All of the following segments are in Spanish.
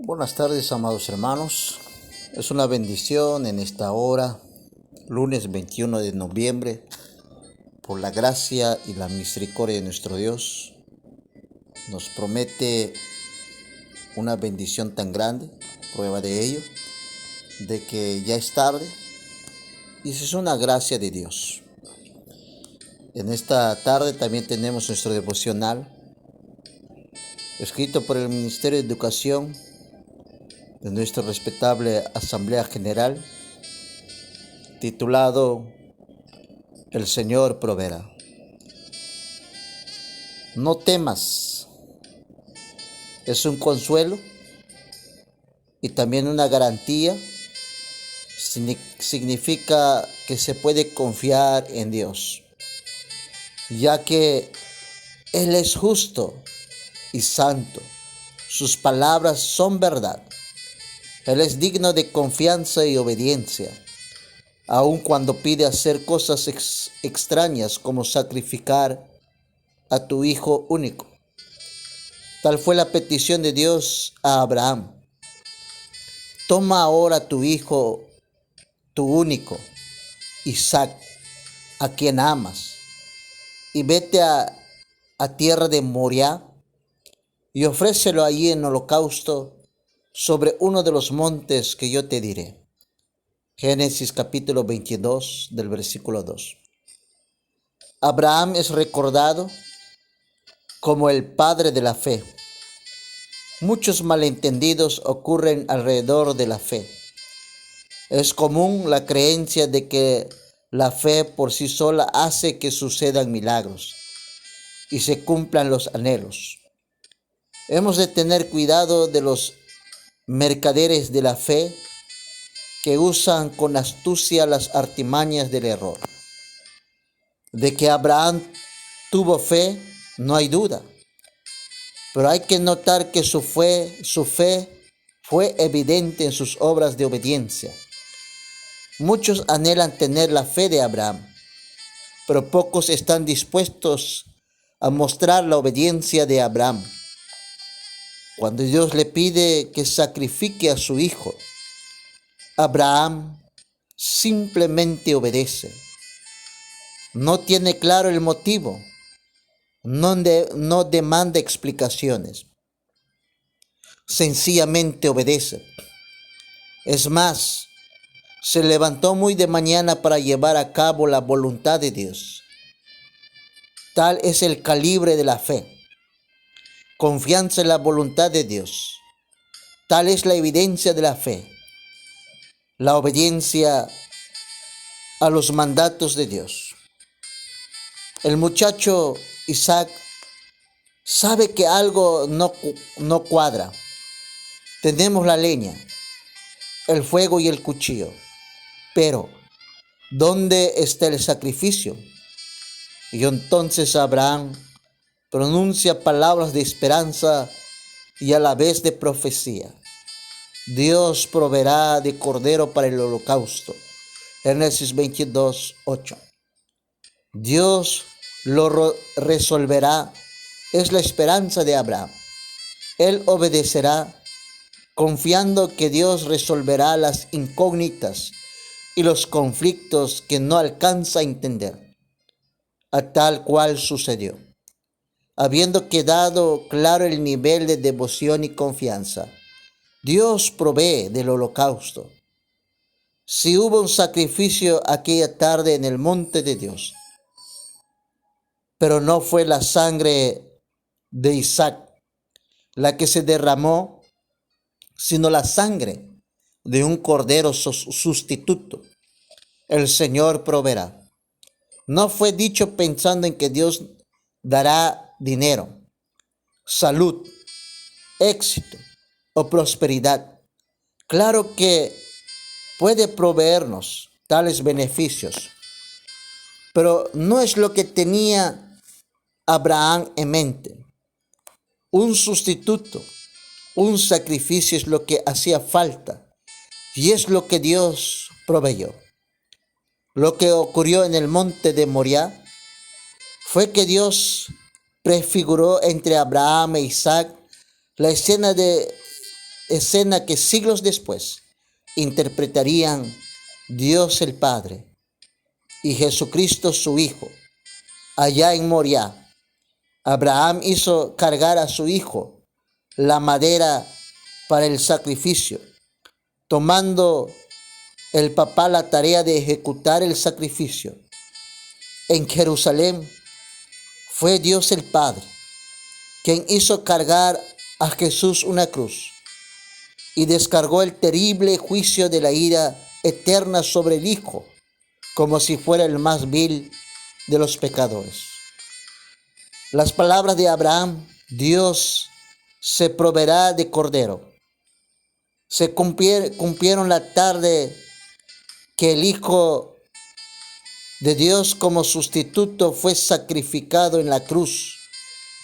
Buenas tardes, amados hermanos. Es una bendición en esta hora, lunes 21 de noviembre, por la gracia y la misericordia de nuestro Dios. Nos promete una bendición tan grande, prueba de ello, de que ya es tarde, y eso es una gracia de Dios. En esta tarde también tenemos nuestro devocional, escrito por el Ministerio de Educación de nuestra respetable Asamblea General, titulado El Señor proveerá. No temas, es un consuelo y también una garantía. Significa que se puede confiar en Dios, ya que Él es justo y santo. Sus palabras son verdad. Él es digno de confianza y obediencia, aun cuando pide hacer cosas extrañas como sacrificar a tu hijo único. Tal fue la petición de Dios a Abraham. Toma ahora tu hijo, tu único, Isaac, a quien amas, y vete a tierra de Moriah y ofrécelo allí en holocausto sobre uno de los montes que yo te diré. Génesis capítulo 22 del versículo 2. Abraham es recordado como el padre de la fe. Muchos malentendidos ocurren alrededor de la fe. Es común la creencia de que la fe por sí sola hace que sucedan milagros y se cumplan los anhelos. Hemos de tener cuidado de los mercaderes de la fe que usan con astucia las artimañas del error. De que Abraham tuvo fe, no hay duda, pero hay que notar que su fe fue evidente en sus obras de obediencia. Muchos anhelan tener la fe de Abraham, pero pocos están dispuestos a mostrar la obediencia de Abraham. Cuando Dios le pide que sacrifique a su hijo, Abraham simplemente obedece. No tiene claro el motivo, no demanda explicaciones. Sencillamente obedece. Es más, se levantó muy de mañana para llevar a cabo la voluntad de Dios. Tal es el calibre de la fe. Confianza en la voluntad de Dios. Tal es la evidencia de la fe. La obediencia a los mandatos de Dios. El muchacho Isaac sabe que algo no cuadra. Tenemos la leña, el fuego y el cuchillo, pero ¿dónde está el sacrificio? Y entonces Abraham pronuncia palabras de esperanza y a la vez de profecía. Dios proveerá de cordero para el holocausto. Génesis 22, 8. Dios lo resolverá. Es la esperanza de Abraham. Él obedecerá, confiando que Dios resolverá las incógnitas y los conflictos que no alcanza a entender. A tal cual sucedió. Habiendo quedado claro el nivel de devoción y confianza, Dios provee del holocausto. Si hubo un sacrificio aquella tarde en el monte de Dios, pero no fue la sangre de Isaac la que se derramó, sino la sangre de un cordero sustituto. El Señor proveerá. No fue dicho pensando en que Dios dará dinero, salud, éxito o prosperidad. Claro que puede proveernos tales beneficios, pero no es lo que tenía Abraham en mente. Un sustituto, un sacrificio es lo que hacía falta y es lo que Dios proveyó. Lo que ocurrió en el monte de Moriah fue que Dios prefiguró entre Abraham e Isaac la escena de escena que siglos después interpretarían Dios el Padre y Jesucristo su Hijo. Allá en Moriah, Abraham hizo cargar a su hijo la madera para el sacrificio, tomando el papá la tarea de ejecutar el sacrificio. En Jerusalén fue Dios el Padre quien hizo cargar a Jesús una cruz y descargó el terrible juicio de la ira eterna sobre el Hijo, como si fuera el más vil de los pecadores. Las palabras de Abraham, Dios se proveerá de cordero, se cumplieron la tarde que el Hijo de Dios como sustituto fue sacrificado en la cruz,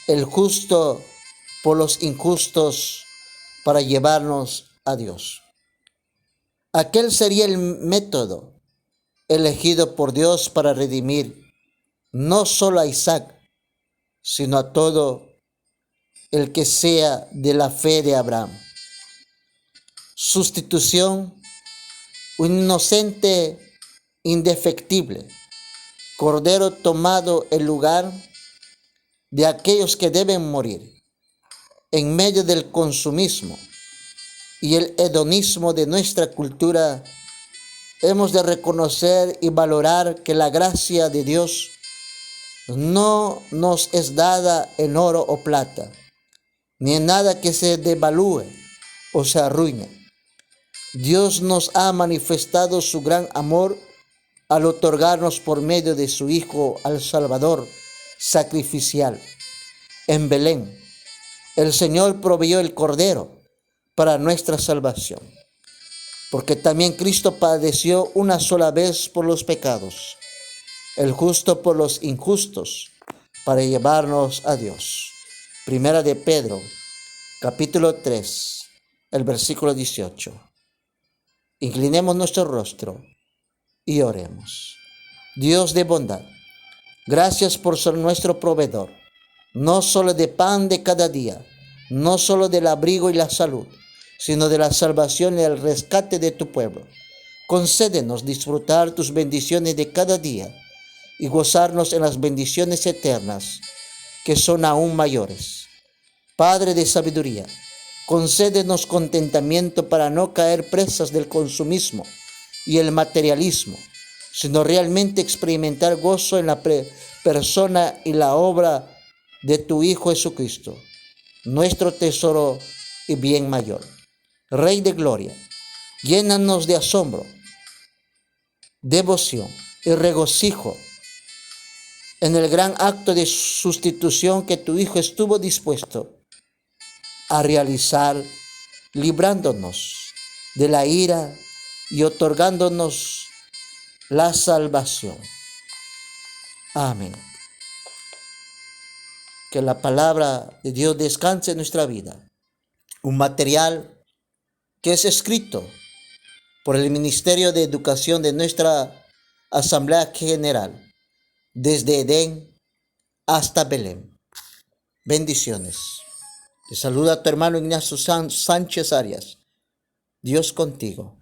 el justo por los injustos, para llevarnos a Dios. Aquel sería el método elegido por Dios para redimir no solo a Isaac, sino a todo el que sea de la fe de Abraham. Sustitución, un inocente, indefectible, cordero tomado el lugar de aquellos que deben morir. En medio del consumismo y el hedonismo de nuestra cultura, hemos de reconocer y valorar que la gracia de Dios no nos es dada en oro o plata, ni en nada que se devalúe o se arruine. Dios nos ha manifestado su gran amor al otorgarnos por medio de su Hijo al Salvador sacrificial. En Belén, el Señor proveyó el Cordero para nuestra salvación, porque también Cristo padeció una sola vez por los pecados, el justo por los injustos, para llevarnos a Dios. Primera de Pedro, capítulo 3, el versículo 18. Inclinemos nuestro rostro y oremos. Dios de bondad, gracias por ser nuestro proveedor, no solo de pan de cada día, no solo del abrigo y la salud, sino de la salvación y el rescate de tu pueblo. Concédenos disfrutar tus bendiciones de cada día y gozarnos en las bendiciones eternas, que son aún mayores. Padre de sabiduría, concédenos contentamiento para no caer presas del consumismo y el materialismo, sino realmente experimentar gozo en la persona y la obra de tu Hijo Jesucristo, nuestro tesoro y bien mayor. Rey de gloria, llénanos de asombro, devoción y regocijo en el gran acto de sustitución que tu Hijo estuvo dispuesto a realizar, librándonos de la ira y otorgándonos la salvación. Amén. Que la palabra de Dios descanse en nuestra vida. Un material que es escrito por el Ministerio de Educación de nuestra Asamblea General, desde Edén hasta Belén. Bendiciones. Te saluda tu hermano Ignacio Sánchez Arias. Dios contigo.